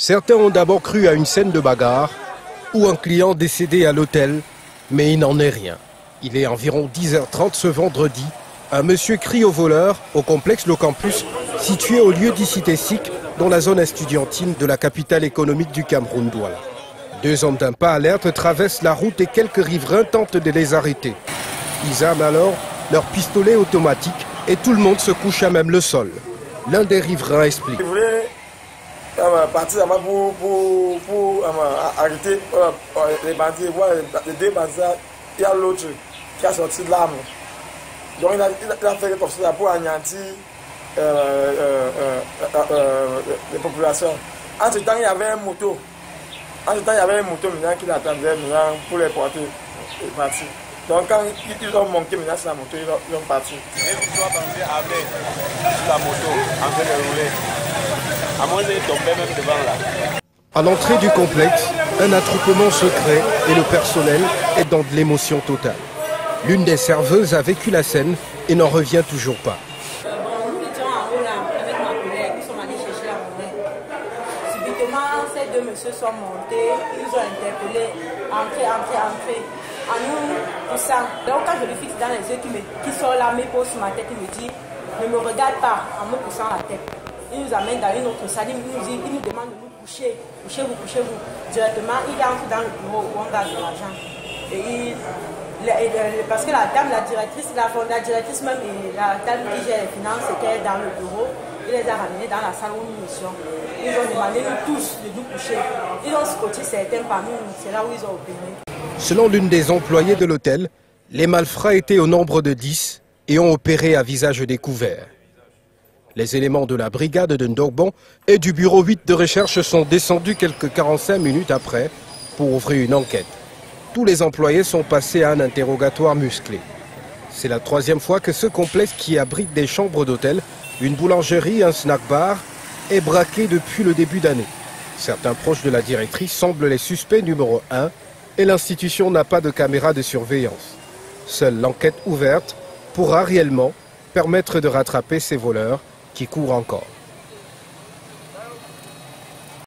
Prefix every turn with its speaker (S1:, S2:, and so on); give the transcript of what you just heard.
S1: Certains ont d'abord cru à une scène de bagarre ou un client décédé à l'hôtel, mais il n'en est rien. Il est environ 10h30 ce vendredi. Un monsieur crie au voleur au complexe Le Campus, situé au lieu d'Icité Sikh, dans la zone estudiantine de la capitale économique du Cameroun, Douala. Deux hommes d'un pas alerte traversent la route et quelques riverains tentent de les arrêter. Ils arment alors leur pistolet automatique et tout le monde se couche à même le sol. L'un des riverains explique.
S2: Ils voulaient partir pour arrêter les bandits. Les deux bandits, il y a l'autre qui a sorti de l'arme. Donc il a fait comme ça pour anéantir les populations. En ce temps, il y avait un moto. Maintenant qui l'attendait pour les porter. Il est parti. Donc quand ils ont monté maintenant sur la moto, ils ont parti. Et ils sont passés armés sur la moto, en train de rouler. À moins de tomber même devant là.
S1: À l'entrée du complexe, un attroupement se crée et le personnel est dans de l'émotion totale. L'une des serveuses a vécu la scène et n'en revient toujours pas.
S3: Nous étions en haut là avec ma collègue, nous sommes allés chercher la monnaie. Subitement, ces deux messieurs sont montés, ils nous ont interpellés, entrez. À nous, tout ça. Donc quand je lui fixe dans les yeux, qui sort là, me pose sur ma tête, il me dit, ne me regarde pas en me poussant la tête. Il nous amène dans une autre salle, il nous demande de nous coucher. Couchez-vous. Directement, il entre dans le bureau où on garde de l'argent. Parce que la directrice même et la dame qui gère les finances était dans le bureau, il les a ramenés dans la salle où nous étions. Ils ont demandé nous tous de nous coucher. Ils ont scotché certains parmi nous, c'est là où ils ont opéré.
S1: Selon l'une des employées de l'hôtel, les malfrats étaient au nombre de 10 et ont opéré à visage découvert. Les éléments de la brigade de Ndogbon et du bureau 8 de recherche sont descendus quelques 45 minutes après pour ouvrir une enquête. Tous les employés sont passés à un interrogatoire musclé. C'est la troisième fois que ce complexe qui abrite des chambres d'hôtel, une boulangerie, un snack-bar, est braqué depuis le début d'année. Certains proches de la directrice semblent les suspects numéro 1 et l'institution n'a pas de caméra de surveillance. Seule l'enquête ouverte pourra réellement permettre de rattraper ces voleurs qui courent encore.